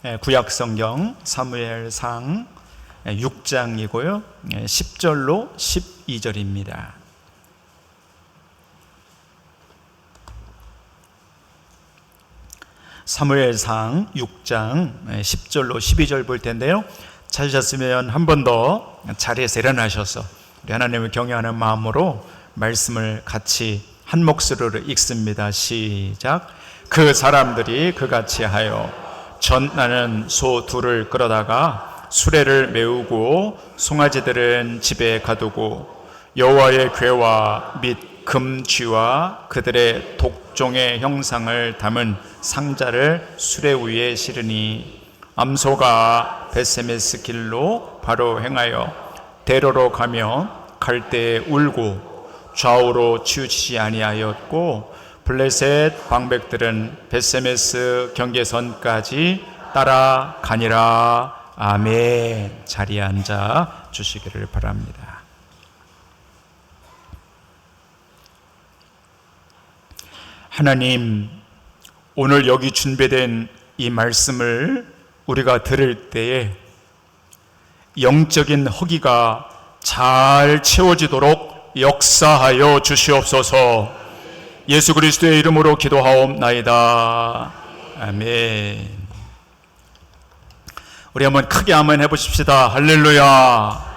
구약성경 사무엘상 6장이고요 10절로 12절입니다 사무엘상 6장 10절로 12절 볼 텐데요 찾으셨으면 한 번 더 자리에서 일어나셔서 우리 하나님을 경외하는 마음으로 말씀을 같이 한 목소리로 읽습니다. 시작. 그 사람들이 그같이 하여 전나는 소 둘을 끌어다가 수레를 메우고 송아지들은 집에 가두고 여호와의 궤와 및 금쥐와 그들의 독종의 형상을 담은 상자를 수레 위에 실으니 암소가 벳세메스 길로 바로 행하여 대로로 가며 갈 때에 울고 좌우로 치우치지 아니하였고 블레셋 방백들은 벳세메스 경계선까지 따라가니라. 아멘. 자리에 앉아 주시기를 바랍니다. 하나님, 오늘 여기 준비된 이 말씀을 우리가 들을 때에 영적인 허기가 잘 채워지도록 역사하여 주시옵소서. 예수 그리스도의 이름으로 기도하옵나이다. 아멘. 우리 한번 크게 아멘 해보십시다. 할렐루야.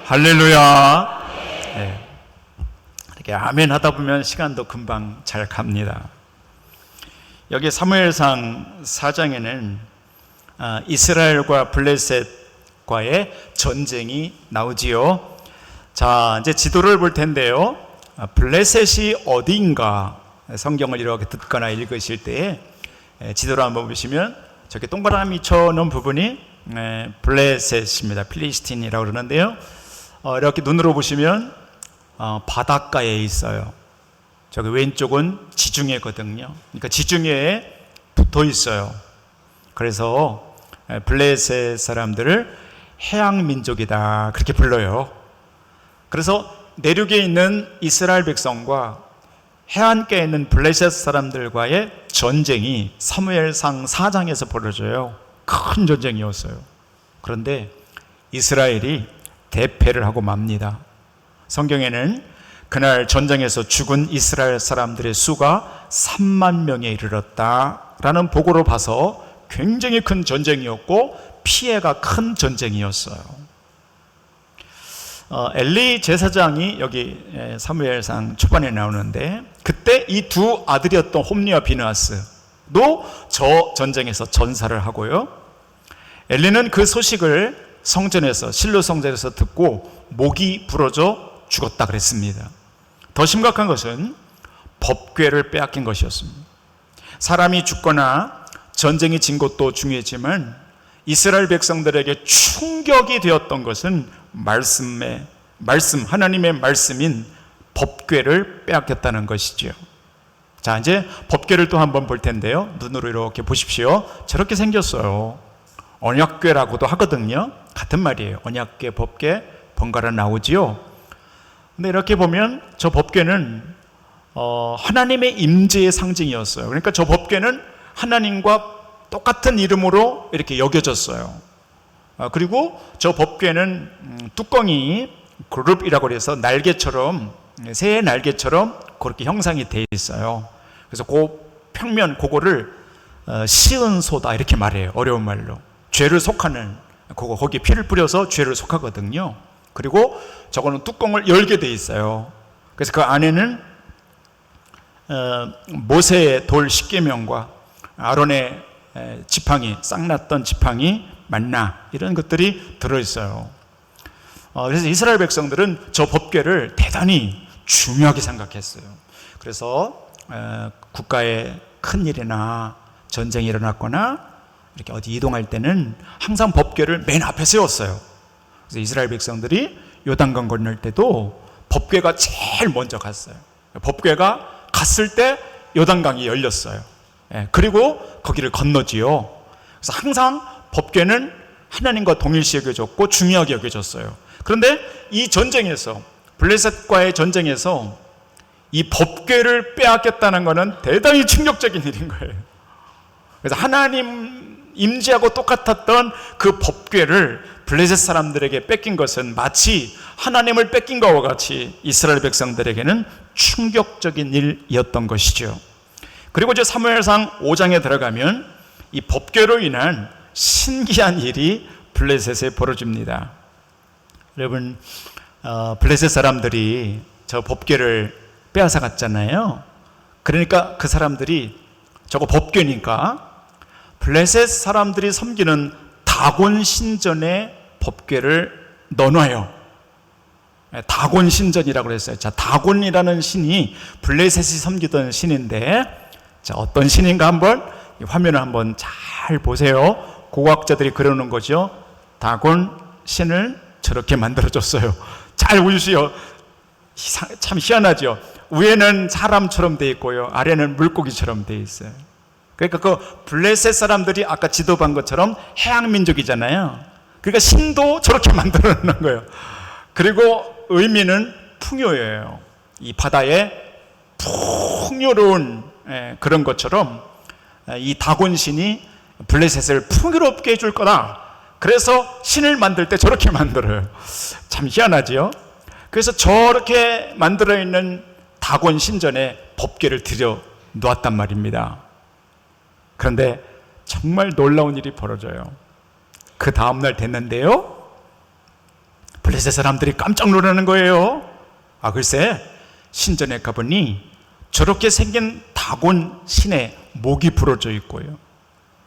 할렐루야. 네. 이렇게 아멘 하다 보면 시간도 금방 잘 갑니다. 여기 사무엘상 4장에는 이스라엘과 블레셋과의 전쟁이 나오지요. 자, 이제 지도를 볼 텐데요. 블레셋이 어디인가 성경을 이렇게 듣거나 읽으실 때에 지도를 한번 보시면 저기 동그라미 쳐놓은 부분이 블레셋입니다. 필리스틴이라고 그러는데요. 이렇게 눈으로 보시면 바닷가에 있어요. 저기 왼쪽은 지중해거든요. 그러니까 지중해에 붙어 있어요. 그래서 블레셋 사람들을 해양민족이다 그렇게 불러요. 그래서 내륙에 있는 이스라엘 백성과 해안가에 있는 블레셋 사람들과의 전쟁이 사무엘상 4장에서 벌어져요. 큰 전쟁이었어요. 그런데 이스라엘이 대패를 하고 맙니다. 성경에는 그날 전쟁에서 죽은 이스라엘 사람들의 수가 3만 명에 이르렀다라는 보고를 봐서 굉장히 큰 전쟁이었고 피해가 큰 전쟁이었어요. 엘리 제사장이 여기 사무엘상 초반에 나오는데 그때 이 두 아들이었던 홈리와 비느하스도 저 전쟁에서 전사를 하고요. 엘리는 그 소식을 성전에서 실로 성전에서 듣고 목이 부러져 죽었다 그랬습니다. 더 심각한 것은 법궤를 빼앗긴 것이었습니다. 사람이 죽거나 전쟁이 진 것도 중요했지만 이스라엘 백성들에게 충격이 되었던 것은 하나님의 말씀인 법궤를 빼앗겼다는 것이죠. 자, 이제 법궤를 또 한번 볼 텐데요. 눈으로 이렇게 보십시오. 저렇게 생겼어요. 언약궤라고도 하거든요. 같은 말이에요. 언약궤, 법궤 번갈아 나오지요. 근데 이렇게 보면 저 법궤는 하나님의 임재의 상징이었어요. 그러니까 저 법궤는 하나님과 똑같은 이름으로 이렇게 여겨졌어요. 그리고 저 법궤는 뚜껑이 그룹이라고 해서 날개처럼, 새의 날개처럼 그렇게 형상이 되어 있어요. 그래서 그 평면 그거를 시은소다 이렇게 말해요. 어려운 말로. 죄를 속하는 그거, 거기에 피를 뿌려서 죄를 속하거든요. 그리고 저거는 뚜껑을 열게 돼 있어요. 그래서 그 안에는 모세의 돌 10계명과 아론의 지팡이, 싹났던 지팡이, 만나 이런 것들이 들어있어요. 그래서 이스라엘 백성들은 저 법궤를 대단히 중요하게 생각했어요. 그래서 국가에 큰일이나 전쟁이 일어났거나 이렇게 어디 이동할 때는 항상 법궤를 맨 앞에 세웠어요. 그래서 이스라엘 백성들이 요단강 건널 때도 법궤가 제일 먼저 갔어요. 법궤가 갔을 때 요단강이 열렸어요. 그리고 거기를 건너지요. 그래서 항상 법궤는 하나님과 동일시 여겨졌고 중요하게 여겨졌어요. 그런데 이 전쟁에서, 블레셋과의 전쟁에서 이 법궤를 빼앗겼다는 것은 대단히 충격적인 일인 거예요. 그래서 하나님 임재하고 똑같았던 그 법궤를 블레셋 사람들에게 뺏긴 것은 마치 하나님을 뺏긴 것과 같이 이스라엘 백성들에게는 충격적인 일이었던 것이죠. 그리고 이제 사무엘상 5장에 들어가면 이 법궤로 인한 신기한 일이 블레셋에 벌어집니다. 여러분, 블레셋 사람들이 저 법궤를 빼앗아 갔잖아요. 그러니까 그 사람들이 저거 법궤니까 블레셋 사람들이 섬기는 다곤 신전에 법궤를 넣어놔요. 다곤 신전이라고 그랬어요. 자, 다곤이라는 신이 블레셋이 섬기던 신인데, 자, 어떤 신인가 한번 화면을 한번 잘 보세요. 고고학자들이 그려놓은 거죠. 다곤 신을 저렇게 만들어줬어요. 잘 보시오. 참 희한하죠. 위에는 사람처럼 돼 있고요, 아래는 물고기처럼 돼 있어요. 그러니까 그 블레셋 사람들이 아까 지도 본 것처럼 해양민족이잖아요. 그러니까 신도 저렇게 만들어 놓는 거예요. 그리고 의미는 풍요예요. 이 바다에 풍요로운 그런 것처럼 이 다곤 신이 블레셋을 풍요롭게 해줄 거다. 그래서 신을 만들 때 저렇게 만들어요. 참 희한하지요. 그래서 저렇게 만들어 있는 다곤 신전에 법궤를 들여 놓았단 말입니다. 그런데 정말 놀라운 일이 벌어져요. 그 다음날 됐는데요, 블레셋 사람들이 깜짝 놀라는 거예요. 글쎄, 신전에 가보니 저렇게 생긴 다곤 신의 목이 부러져 있고요,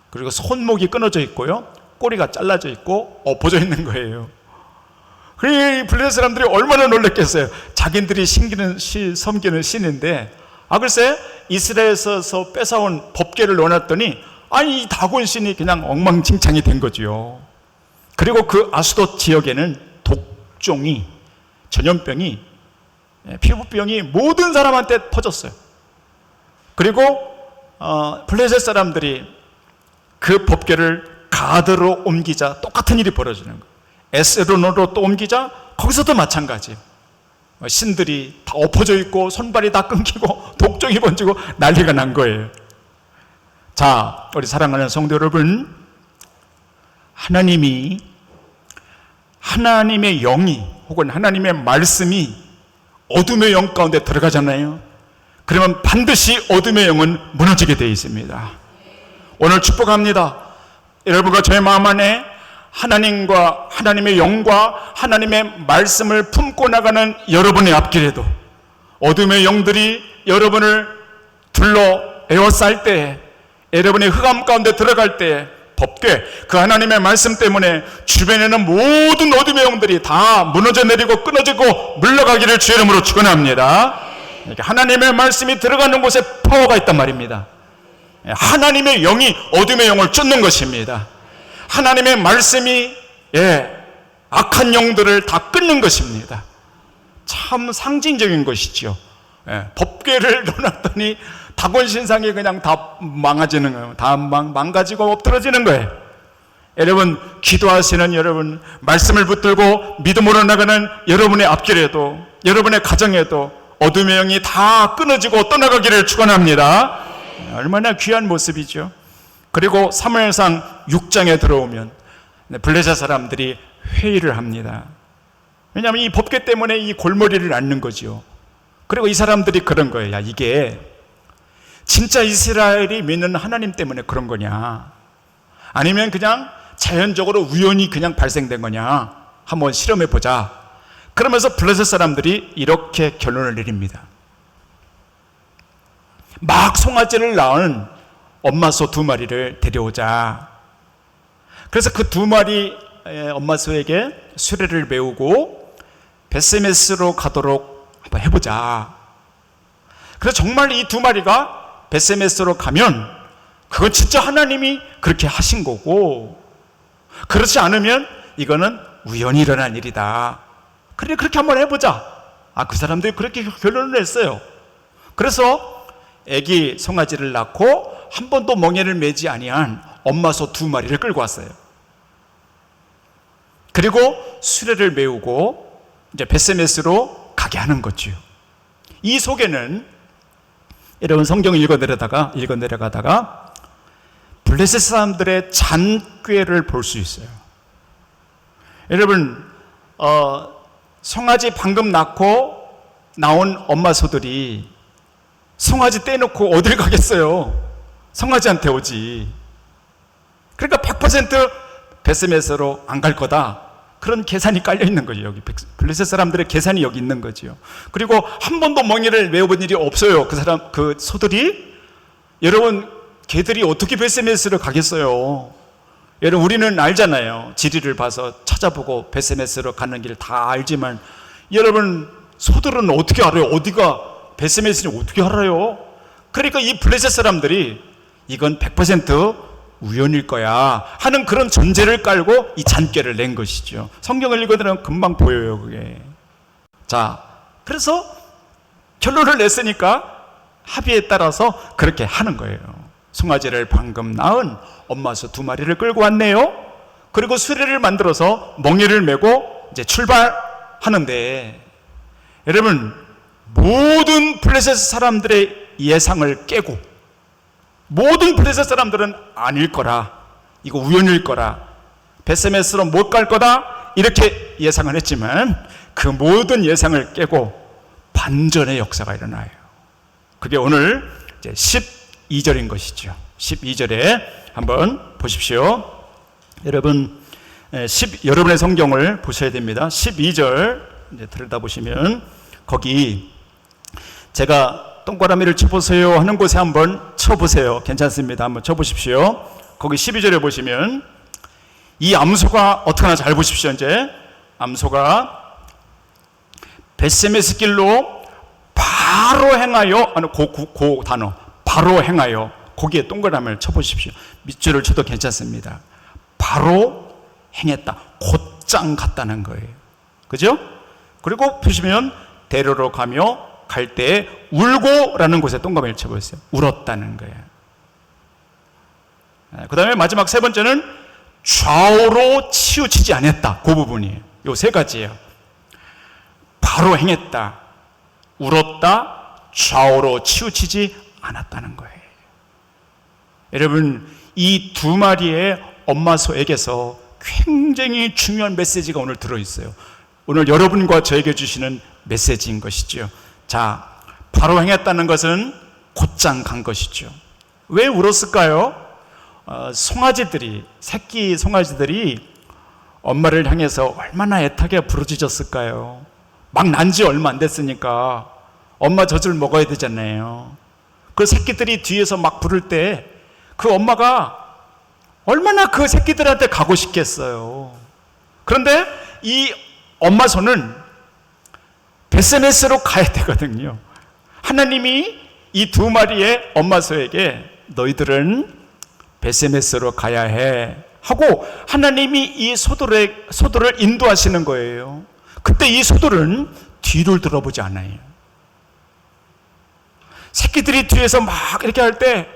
그리고 손목이 끊어져 있고요, 꼬리가 잘라져 있고 엎어져 있는 거예요. 그래, 블레셋 사람들이 얼마나 놀랐겠어요. 자기들이 섬기는 신인데, 글쎄 이스라엘에서 뺏어온 법궤를 넣어놨더니 이 다곤 신이 그냥 엉망진창이 된 거죠. 그리고 그 아수돗 지역에는 독종이, 전염병이, 피부병이 모든 사람한테 퍼졌어요. 그리고 블레셋 사람들이 그 법궤를 가드로 옮기자 똑같은 일이 벌어지는 거예요. 에스론으로 또 옮기자 거기서도 마찬가지예요. 신들이 다 엎어져 있고 손발이 다 끊기고 독종이 번지고 난리가 난 거예요. 자, 우리 사랑하는 성도 여러분, 하나님의 영이 혹은 하나님의 말씀이 어둠의 영 가운데 들어가잖아요. 그러면 반드시 어둠의 영은 무너지게 되어 있습니다. 오늘 축복합니다. 여러분과 저의 마음 안에 하나님과 하나님의 영과 하나님의 말씀을 품고 나가는 여러분의 앞길에도 어둠의 영들이 여러분을 둘러 에워쌀 때에, 여러분의 흑암 가운데 들어갈 때에 법궤, 그 하나님의 말씀 때문에 주변에는 모든 어둠의 영들이 다 무너져 내리고 끊어지고 물러가기를 주의 이름으로 축원합니다. 하나님의 말씀이 들어가는 곳에 파워가 있단 말입니다. 하나님의 영이 어둠의 영을 쫓는 것입니다. 하나님의 말씀이 악한 영들을 다 끊는 것입니다. 참 상징적인 것이죠. 법궤를 넣어놨더니 다곤 신상이 그냥 다 망가지는 거예요. 다 망가지고 엎드러지는 거예요. 여러분, 기도하시는 여러분, 말씀을 붙들고 믿음으로 나가는 여러분의 앞길에도, 여러분의 가정에도 어둠의 영이 다 끊어지고 떠나가기를 축원합니다. 얼마나 귀한 모습이죠. 그리고 사무엘상 6장에 들어오면 블레셋 사람들이 회의를 합니다. 왜냐하면 이 법궤 때문에 이 골머리를 앓는 거죠. 그리고 이 사람들이 그런 거예요. 이게 진짜 이스라엘이 믿는 하나님 때문에 그런 거냐, 아니면 그냥 자연적으로 우연히 그냥 발생된 거냐, 한번 실험해 보자. 그러면서 블레셋 사람들이 이렇게 결론을 내립니다. 막 송아지를 낳은 엄마 소 2마리를 데려오자. 그래서 그 2마리 엄마 소에게 수레를 메우고 베세메스로 가도록 한번 해보자. 그래서 정말 이 2마리가 베세메스로 가면 그건 진짜 하나님이 그렇게 하신 거고, 그렇지 않으면 이거는 우연히 일어난 일이다. 그래, 그렇게 한번 해보자. 그 사람들이 그렇게 결론을 냈어요. 그래서 애기 송아지를 낳고 한 번도 멍에를 매지 아니한 엄마 소 2마리를 끌고 왔어요. 그리고 수레를 메우고 이제 베세메스로 가게 하는 거죠. 이 속에는 여러분 성경을 읽어 내려가다가 블레셋 사람들의 잔꾀를 볼 수 있어요. 여러분, 송아지 방금 낳고 나온 엄마 소들이 송아지 떼놓고 어딜 가겠어요? 송아지한테 오지. 그러니까 100% 베스메스로 안 갈 거다. 그런 계산이 깔려 있는 거죠. 여기 블레셋 사람들의 계산이 여기 있는 거죠. 그리고 한 번도 멍에를 메어본 일이 없어요. 그 소들이. 여러분, 개들이 어떻게 베스메스를 가겠어요? 여러분, 우리는 알잖아요. 지리를 봐서 찾아보고 베스메스로 가는 길 다 알지만, 여러분, 소들은 어떻게 알아요? 어디가 베스메스인지 어떻게 알아요? 그러니까 이 블레셋 사람들이 이건 100% 우연일 거야 하는 그런 전제를 깔고 이 잔꾀를 낸 것이죠. 성경을 읽어드리면 금방 보여요, 그게. 자, 그래서 결론을 냈으니까 합의에 따라서 그렇게 하는 거예요. 송아지를 방금 낳은 엄마소 2마리를 끌고 왔네요. 그리고 수레를 만들어서 멍에를 메고 이제 출발하는데, 여러분, 모든 블레셋 사람들의 예상을 깨고, 모든 블레셋 사람들은 아닐 거라, 이거 우연일 거라, 베스메스로 못 갈 거다 이렇게 예상을 했지만, 그 모든 예상을 깨고 반전의 역사가 일어나요. 그게 오늘 이제 12절인 것이죠. 12절에 한번 보십시오. 여러분, 여러분의 성경을 보셔야 됩니다. 12절 이제 들여다보시면 거기 제가 동그라미를 쳐보세요 하는 곳에 한번 쳐보세요. 괜찮습니다. 한번 쳐보십시오. 거기 12절에 보시면 이 암소가 어떻게 하나 잘 보십시오. 이제 암소가 베스메스 길로 바로 행하여, 그 단어 바로 행하여, 거기에 동그라미를 쳐보십시오. 밑줄을 쳐도 괜찮습니다. 바로 행했다, 곧장 갔다는 거예요. 그죠? 그리고 보시면 대로로 가며 갈 때 울고라는 곳에 동그라미를 쳐보세요. 울었다는 거예요. 그 다음에 마지막 3번째는 좌우로 치우치지 않았다. 그 부분이에요. 요 3가지예요. 바로 행했다, 울었다, 좌우로 치우치지 않았다는 거예요. 여러분, 이 2마리의 엄마 소에게서 굉장히 중요한 메시지가 오늘 들어있어요. 오늘 여러분과 저에게 주시는 메시지인 것이죠. 자, 바로 행했다는 것은 곧장 간 것이죠. 왜 울었을까요? 새끼 송아지들이 엄마를 향해서 얼마나 애타게 부르짖었을까요? 막 난 지 얼마 안 됐으니까 엄마 젖을 먹어야 되잖아요. 그 새끼들이 뒤에서 막 부를 때 그 엄마가 얼마나 그 새끼들한테 가고 싶겠어요. 그런데 이 엄마 소는 베스메스로 가야 되거든요. 하나님이 이 2마리의 엄마 소에게 너희들은 베스메스로 가야 해 하고 하나님이 이 소들을 인도하시는 거예요. 그때 이 소들은 뒤를 들어보지 않아요. 새끼들이 뒤에서 막 이렇게 할 때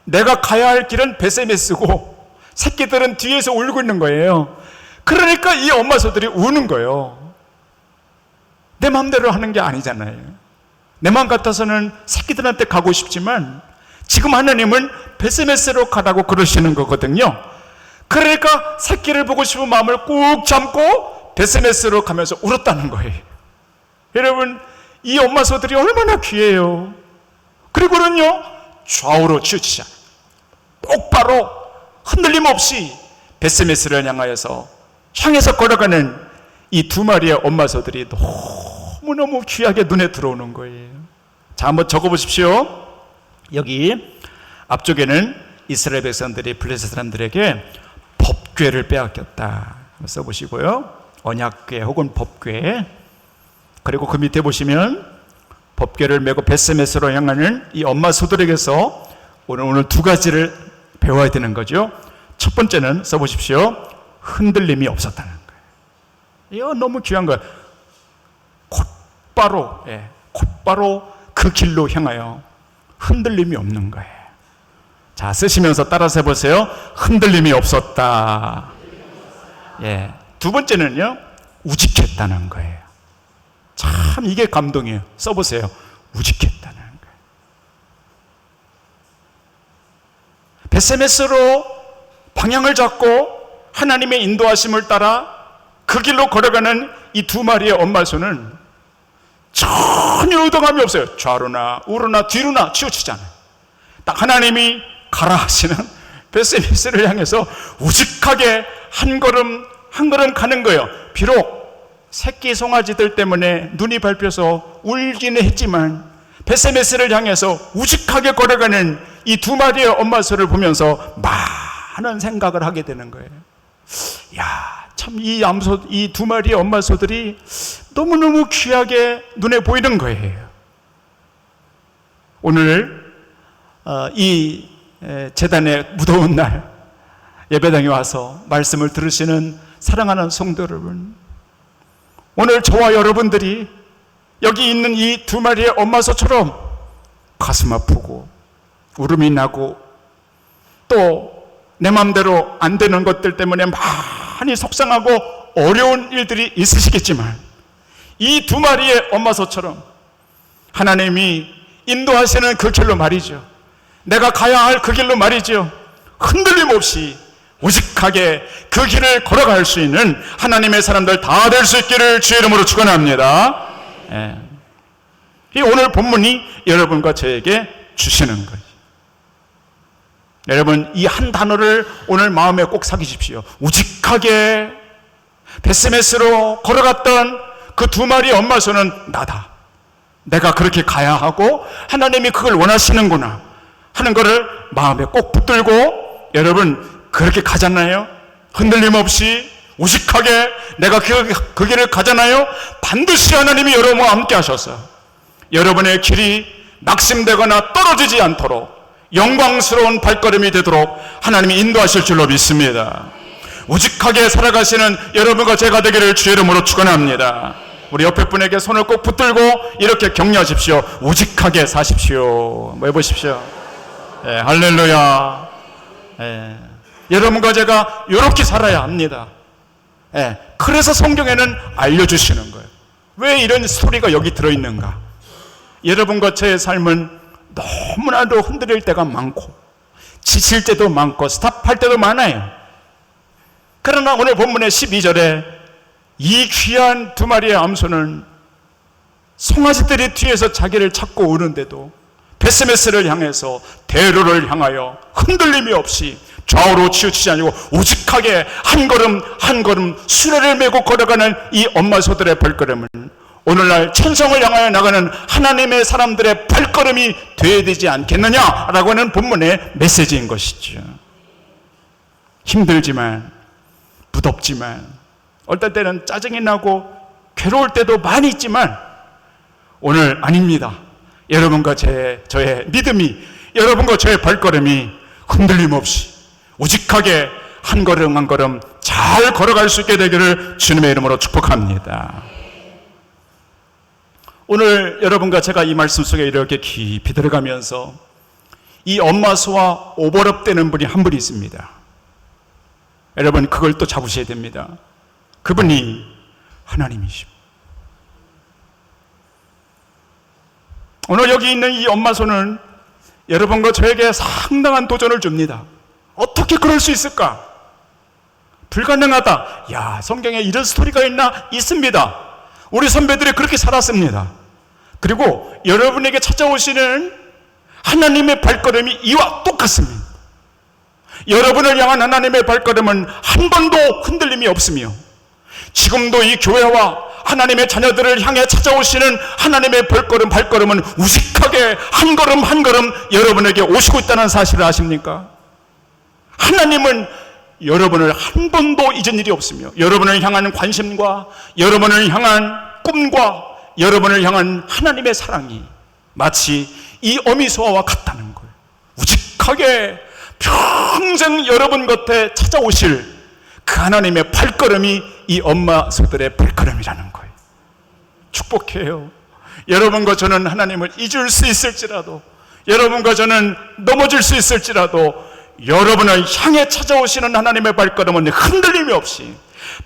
내가 가야 할 길은 베스메스고 새끼들은 뒤에서 울고 있는 거예요. 그러니까 이 엄마 소들이 우는 거예요. 내 마음대로 하는 게 아니잖아요. 내 마음 같아서는 새끼들한테 가고 싶지만 지금 하나님은 베스메스로 가라고 그러시는 거거든요. 그러니까 새끼를 보고 싶은 마음을 꾹 참고 베스메스로 가면서 울었다는 거예요. 여러분, 이 엄마 소들이 얼마나 귀해요. 그리고는요, 좌우로 치우치자, 똑바로 흔들림 없이 베스메스를 향해서 걸어가는 이 2마리의 엄마 소들이 너무너무 귀하게 눈에 들어오는 거예요. 자, 한번 적어보십시오. 여기 앞쪽에는 이스라엘 백성들이 블레셋 사람들에게 법궤를 빼앗겼다 써보시고요. 언약궤 혹은 법궤. 그리고 그 밑에 보시면 법궤를 메고 베스메스로 향하는 이 엄마 소들에게서 오늘 2가지를 배워야 되는 거죠. 첫 번째는 써보십시오. 흔들림이 없었다는 거예요. 이거 너무 귀한 거예요. 곧바로 그 길로 향하여 흔들림이 없는 거예요. 자, 쓰시면서 따라서 해보세요. 흔들림이 없었다. 예. 2번째는요, 우직했다는 거예요. 참 이게 감동이에요. 써보세요. 우직했다는 거예요. 베세메스로 방향을 잡고 하나님의 인도하심을 따라 그 길로 걸어가는 이 두 마리의 엄마소는 전혀 의도감이 없어요. 좌로나 우로나 뒤로나 치우치잖아요. 딱 하나님이 가라 하시는 베세메스를 향해서 우직하게 한 걸음 한 걸음 가는 거예요. 비록 새끼 송아지들 때문에 눈이 밟혀서 울기는 했지만 베세메스를 향해서 우직하게 걸어가는 이 두 마리의 엄마소를 보면서 많은 생각을 하게 되는 거예요. 야, 참 이 두 마리의 엄마소들이 너무너무 귀하게 눈에 보이는 거예요. 오늘 이 제단의 무더운 날 예배당에 와서 말씀을 들으시는 사랑하는 성도 여러분, 오늘 저와 여러분들이 여기 있는 이 두 마리의 엄마소처럼 가슴 아프고 울음이 나고 또 내 마음대로 안 되는 것들 때문에 많이 속상하고 어려운 일들이 있으시겠지만 이 두 마리의 엄마소처럼 하나님이 인도하시는 그 길로 말이죠, 내가 가야 할 그 길로 말이죠, 흔들림 없이 우직하게 그 길을 걸어갈 수 있는 하나님의 사람들 다 될 수 있기를 주의 이름으로 축원합니다. 이 오늘 본문이 여러분과 저에게 주시는 거예요. 여러분, 이 한 단어를 오늘 마음에 꼭 새기십시오. 우직하게 베세메스로 걸어갔던 그 두 마리의 엄마소는 나다. 내가 그렇게 가야 하고 하나님이 그걸 원하시는구나 하는 것을 마음에 꼭 붙들고 여러분 그렇게 가잖아요. 흔들림 없이 우직하게 내가 그 길을 가잖아요. 반드시 하나님이 여러분과 함께 하셔서 여러분의 길이 낙심되거나 떨어지지 않도록 영광스러운 발걸음이 되도록 하나님이 인도하실 줄로 믿습니다. 우직하게 살아가시는 여러분과 제가 되기를 주의 이름으로 축원합니다. 우리 옆에 분에게 손을 꼭 붙들고 이렇게 격려하십시오. 우직하게 사십시오. 뭐 해보십시오. 할렐루야. 여러분과 제가 이렇게 살아야 합니다. 그래서 성경에는 알려주시는 거예요. 왜 이런 스토리가 여기 들어있는가? 여러분과 저의 삶은 너무나도 흔들릴 때가 많고 지칠 때도 많고 스탑할 때도 많아요. 그러나 오늘 본문의 12절에 이 귀한 두 마리의 암소는 송아지들이 뒤에서 자기를 찾고 오는데도 베세메스를 향해서 대로를 향하여 흔들림이 없이 좌우로 치우치지 않고 우직하게 한 걸음 한 걸음 수레를 메고 걸어가는 이 엄마소들의 발걸음은 오늘날 천성을 향하여 나가는 하나님의 사람들의 발걸음이 되어야 되지 않겠느냐라고 하는 본문의 메시지인 것이죠. 힘들지만 무덥지만 어떨 때는 짜증이 나고 괴로울 때도 많이 있지만 오늘 아닙니다. 여러분과 저의 믿음이, 여러분과 저의 발걸음이 흔들림 없이 우직하게 한 걸음 한 걸음 잘 걸어갈 수 있게 되기를 주님의 이름으로 축복합니다. 오늘 여러분과 제가 이 말씀 속에 이렇게 깊이 들어가면서 이 엄마소와 오버랩되는 분이 한 분 있습니다. 여러분 그걸 또 잡으셔야 됩니다. 그분이 하나님이십니다. 오늘 여기 있는 이 엄마소는 여러분과 저에게 상당한 도전을 줍니다. 어떻게 그럴 수 있을까? 불가능하다. 야, 성경에 이런 스토리가 있나? 있습니다. 우리 선배들이 그렇게 살았습니다. 그리고 여러분에게 찾아오시는 하나님의 발걸음이 이와 똑같습니다. 여러분을 향한 하나님의 발걸음은 한 번도 흔들림이 없으며 지금도 이 교회와 하나님의 자녀들을 향해 찾아오시는 하나님의 발걸음은 우직하게 한 걸음 한 걸음 여러분에게 오시고 있다는 사실을 아십니까? 하나님은 여러분을 한 번도 잊은 일이 없으며 여러분을 향한 관심과 여러분을 향한 꿈과 여러분을 향한 하나님의 사랑이 마치 이 어미소와 같다는 거예요. 우직하게 평생 여러분 곁에 찾아오실 그 하나님의 발걸음이 이 엄마소들의 발걸음이라는 거예요. 축복해요. 여러분과 저는 하나님을 잊을 수 있을지라도, 여러분과 저는 넘어질 수 있을지라도 여러분을 향해 찾아오시는 하나님의 발걸음은 흔들림이 없이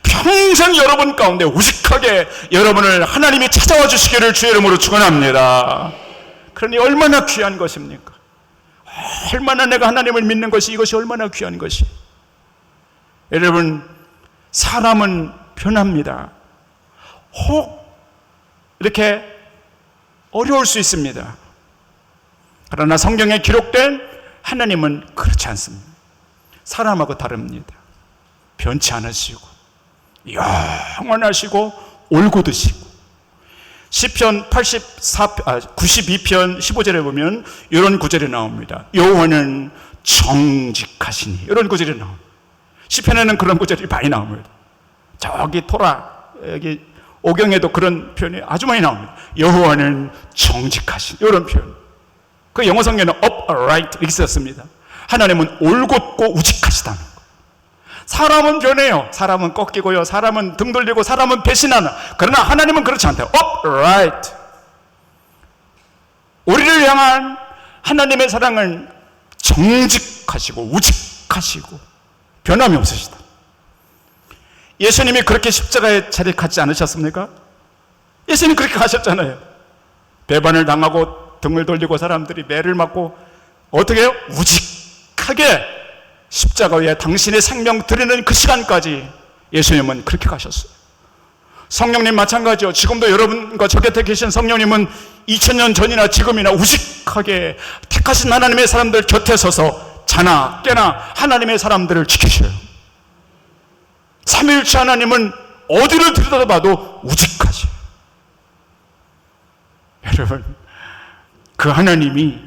평생 여러분 가운데 우직하게 여러분을 하나님이 찾아와 주시기를 주의 이름으로 축원합니다. 그러니 얼마나 귀한 것입니까? 얼마나 내가 하나님을 믿는 것이, 이것이 얼마나 귀한 것이. 여러분, 사람은 변합니다. 혹 이렇게 어려울 수 있습니다. 그러나 성경에 기록된 하나님은 그렇지 않습니다. 사람하고 다릅니다. 변치 않으시고 영원하시고 올곧으시고. 시편 92편 15절에 보면 이런 구절이 나옵니다. 여호와는 정직하시니, 이런 구절이 나옵니다. 시편에는 그런 구절이 많이 나옵니다. 저기 토라, 여기 오경에도 그런 표현이 아주 많이 나옵니다. 여호와는 정직하시니, 이런 표현. 그 영어 성경에는 upright 이렇게 썼습니다. 하나님은 올곧고 우직하시다는 거. 사람은 변해요. 사람은 꺾이고요. 사람은 등 돌리고, 사람은 배신하나. 그러나 하나님은 그렇지 않대요. upright. 우리를 향한 하나님의 사랑은 정직하시고 우직하시고 변함이 없으시다. 예수님이 그렇게 십자가에 자리하지 않으셨습니까? 예수님 그렇게 가셨잖아요. 배반을 당하고 등을 돌리고 사람들이 매를 맞고 어떻게 해요? 우직하게 십자가 위에 당신의 생명 드리는 그 시간까지 예수님은 그렇게 가셨어요. 성령님 마찬가지요. 지금도 여러분과 저 곁에 계신 성령님은 2000년 전이나 지금이나 우직하게 택하신 하나님의 사람들 곁에 서서 자나 깨나 하나님의 사람들을 지키셔요. 삼위일체 하나님은 어디를 들여다봐도 우직하셔요. 여러분, 그 하나님이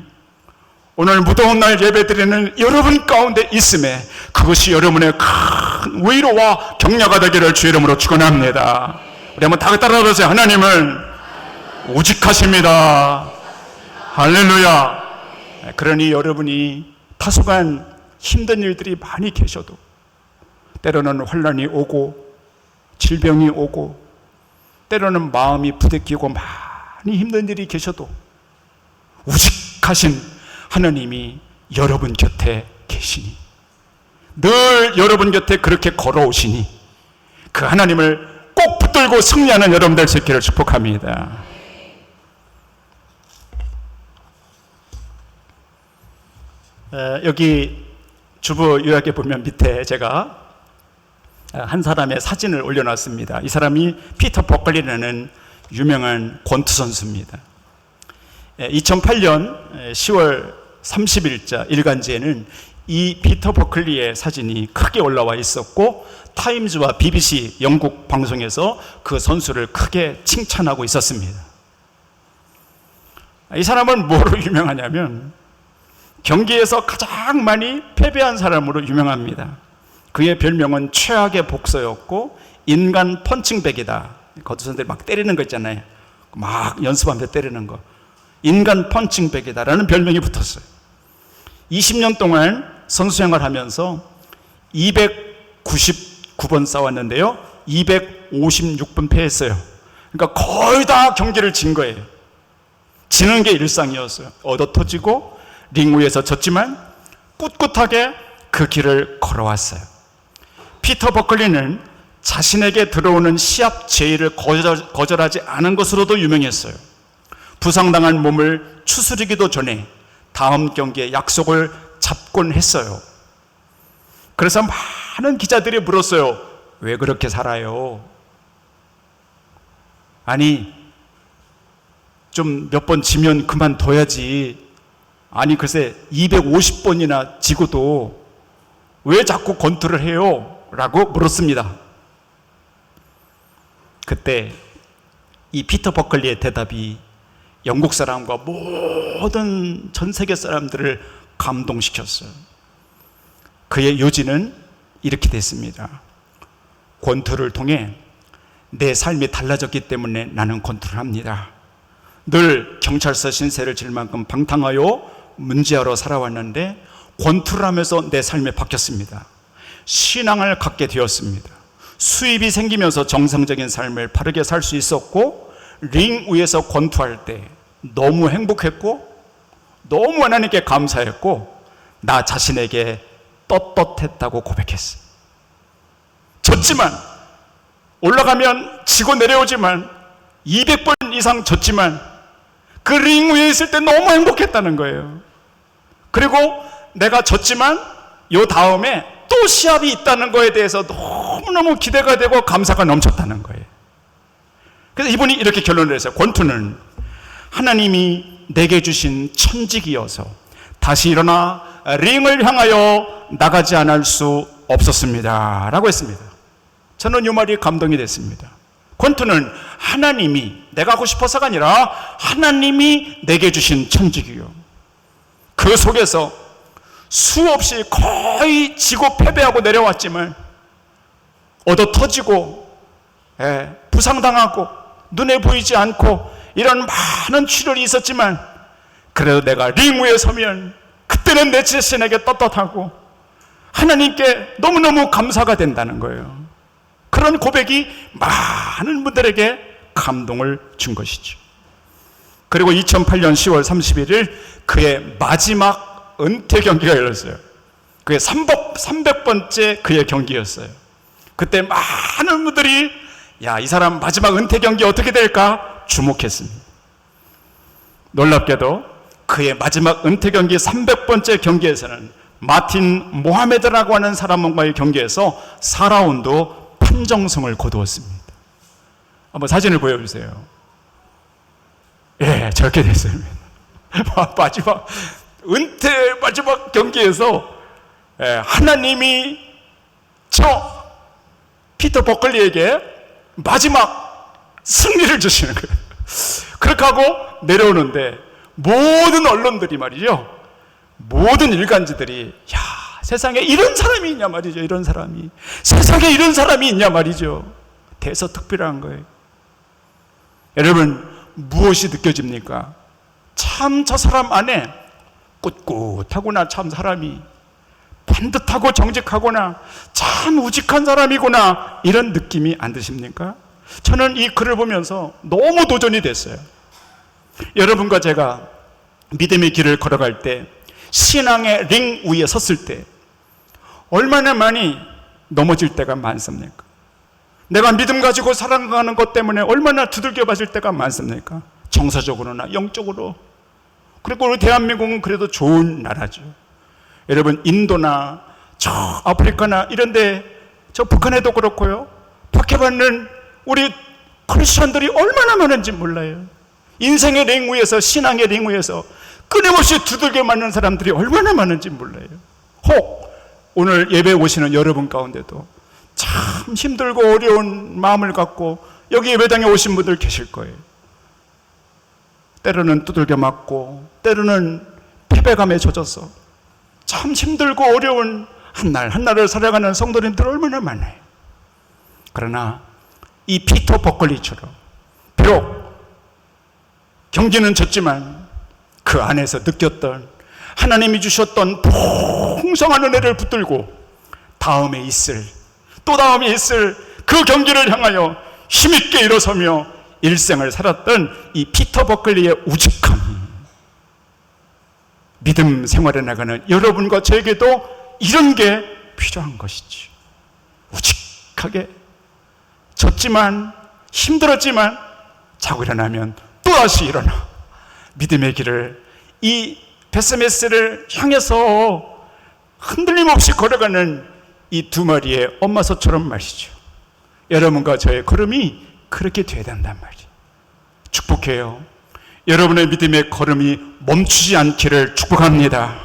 오늘 무더운 날 예배드리는 여러분 가운데 있음에 그것이 여러분의 큰 위로와 격려가 되기를 주 이름으로 축원합니다. 우리 한번 다 따라하세요. 하나님은 우직하십니다. 할렐루야. 그러니 여러분이 다소간 힘든 일들이 많이 계셔도, 때로는 환난이 오고 질병이 오고 때로는 마음이 부대끼고 많이 힘든 일이 계셔도 우직하신 하나님이 여러분 곁에 계시니, 늘 여러분 곁에 그렇게 걸어오시니 그 하나님을 꼭 붙들고 승리하는 여러분들 될 수 있기를 축복합니다. 여기 주보 요약에 보면 밑에 제가 한 사람의 사진을 올려놨습니다. 이 사람이 피터 버클리라는 유명한 권투 선수입니다. 2008년 10월 30일자 일간지에는 이 피터 버클리의 사진이 크게 올라와 있었고, 타임즈와 BBC 영국 방송에서 그 선수를 크게 칭찬하고 있었습니다. 이 사람은 뭐로 유명하냐면 경기에서 가장 많이 패배한 사람으로 유명합니다. 그의 별명은 최악의 복서였고 인간 펀칭백이다. 거두선들이 막 때리는 거 있잖아요. 막 연습하면서 때리는 거. 인간 펀칭백이다라는 별명이 붙었어요. 20년 동안 선수 생활하면서 299번 싸웠는데요. 256번 패했어요. 그러니까 거의 다 경기를 진 거예요. 지는 게 일상이었어요. 얻어 터지고 링 위에서 졌지만 꿋꿋하게 그 길을 걸어왔어요. 피터 버클리는 자신에게 들어오는 시합 제의를 거절하지 않은 것으로도 유명했어요. 부상당한 몸을 추스리기도 전에 다음 경기에 약속을 잡곤 했어요. 그래서 많은 기자들이 물었어요. 왜 그렇게 살아요? 아니, 좀 몇 번 지면 그만둬야지. 아니, 글쎄 250번이나 지고도 왜 자꾸 권투를 해요? 라고 물었습니다. 그때 이 피터 버클리의 대답이 영국 사람과 모든 전 세계 사람들을 감동시켰어요. 그의 요지는 이렇게 됐습니다. 권투를 통해 내 삶이 달라졌기 때문에 나는 권투를 합니다. 늘 경찰서 신세를 질 만큼 방탕하여 문제하러 살아왔는데 권투를 하면서 내 삶이 바뀌었습니다. 신앙을 갖게 되었습니다. 수입이 생기면서 정상적인 삶을 바르게 살 수 있었고, 링 위에서 권투할 때 너무 행복했고 너무 하나님께 감사했고 나 자신에게 떳떳했다고 고백했어요. 졌지만, 올라가면 지고 내려오지만 200번 이상 졌지만 그 링 위에 있을 때 너무 행복했다는 거예요. 그리고 내가 졌지만 요 다음에 또 시합이 있다는 거에 대해서 너무너무 기대가 되고 감사가 넘쳤다는 거예요. 그래서 이분이 이렇게 결론을 했어요. 권투는 하나님이 내게 주신 천직이어서 다시 일어나 링을 향하여 나가지 않을 수 없었습니다 라고 했습니다. 저는 이 말이 감동이 됐습니다. 권투는 하나님이, 내가 하고 싶어서가 아니라 하나님이 내게 주신 천직이요, 그 속에서 수없이 거의 지고 패배하고 내려왔지만 얻어 터지고 부상당하고 눈에 보이지 않고 이런 많은 출혈이 있었지만 그래도 내가 링 위에 서면 그때는 내 자신에게 떳떳하고 하나님께 너무너무 감사가 된다는 거예요. 그런 고백이 많은 분들에게 감동을 준 것이죠. 그리고 2008년 10월 31일 그의 마지막 은퇴 경기가 열렸어요. 그의 300번째 그의 경기였어요. 그때 많은 분들이 이 사람 마지막 은퇴 경기 어떻게 될까 주목했습니다. 놀랍게도 그의 마지막 은퇴 경기 300번째 경기에서는 마틴 모하메드라고 하는 사람과의 경기에서 4라운드 판정승을 거두었습니다. 한번 사진을 보여주세요. 저렇게 됐습니다. 마지막 은퇴 마지막 경기에서 하나님이 저 피터 버클리에게 마지막 승리를 주시는 거예요. 그렇게 하고 내려오는데 모든 언론들이 말이죠, 모든 일간지들이 세상에 이런 사람이 있냐 말이죠. 이런 사람이, 세상에 이런 사람이 있냐 말이죠. 대서특필한 거예요. 여러분, 무엇이 느껴집니까? 참 저 사람 안에 꿋꿋하구나, 참 사람이 반듯하고 정직하구나, 참 우직한 사람이구나, 이런 느낌이 안 드십니까? 저는 이 글을 보면서 너무 도전이 됐어요. 여러분과 제가 믿음의 길을 걸어갈 때, 신앙의 링 위에 섰을 때 얼마나 많이 넘어질 때가 많습니까? 내가 믿음 가지고 살아가는 것 때문에 얼마나 두들겨 맞을 때가 많습니까? 정서적으로나 영적으로. 그리고 우리 대한민국은 그래도 좋은 나라죠. 여러분, 인도나 저 아프리카나 이런데, 저 북한에도 그렇고요, 박해받는 우리 크리스천들이 얼마나 많은지 몰라요. 인생의 링 위에서, 신앙의 링 위에서 끊임없이 두들겨 맞는 사람들이 얼마나 많은지 몰라요. 혹 오늘 예배 오시는 여러분 가운데도 참 힘들고 어려운 마음을 갖고 여기 예배당에 오신 분들 계실 거예요. 때로는 두들겨 맞고 때로는 패배감에 젖어서 참 힘들고 어려운 한날 한날을 살아가는 성도님들 얼마나 많아요. 그러나 이 피터 버클리처럼 비록 경기는 졌지만 그 안에서 느꼈던 하나님이 주셨던 풍성한 은혜를 붙들고 다음에 있을, 또 다음에 있을 그 경기를 향하여 힘있게 일어서며 일생을 살았던 이 피터 버클리의 우직함, 믿음 생활에 나가는 여러분과 저에게도 이런 게 필요한 것이지. 우직하게 졌지만 힘들었지만 자고 일어나면 또다시 일어나 믿음의 길을, 이 베스메스를 향해서 흔들림 없이 걸어가는 이 두 마리의 엄마소처럼 말이죠. 여러분과 저의 걸음이 그렇게 돼야 된단 말이에요. 축복해요. 여러분의 믿음의 걸음이 멈추지 않기를 축복합니다.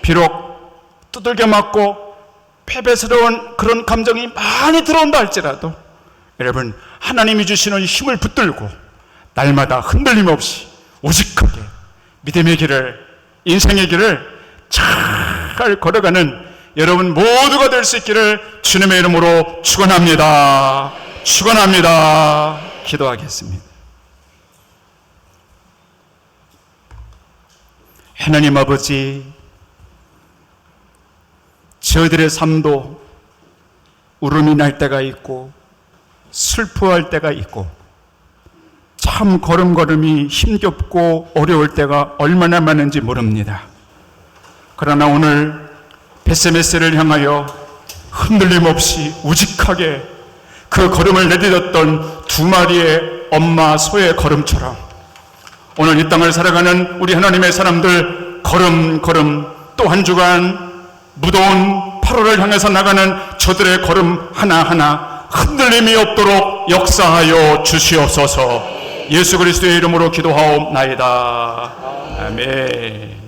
비록 두들겨 맞고 패배스러운 그런 감정이 많이 들어온다 할지라도 여러분, 하나님이 주시는 힘을 붙들고 날마다 흔들림 없이 우직하게 믿음의 길을, 인생의 길을 잘 걸어가는 여러분 모두가 될 수 있기를 주님의 이름으로 축원합니다. 축원합니다. 기도하겠습니다. 하나님 아버지, 저희들의 삶도 울음이 날 때가 있고 슬퍼할 때가 있고 참 걸음걸음이 힘겹고 어려울 때가 얼마나 많은지 모릅니다. 그러나 오늘 베스메스를 향하여 흔들림 없이 우직하게 그 걸음을 내딛었던 두 마리의 엄마 소의 걸음처럼 오늘 이 땅을 살아가는 우리 하나님의 사람들 걸음걸음 또 한 주간 무더운 8월을 향해서 나가는 저들의 걸음 하나하나 흔들림이 없도록 역사하여 주시옵소서. 예수 그리스도의 이름으로 기도하옵나이다. 아멘.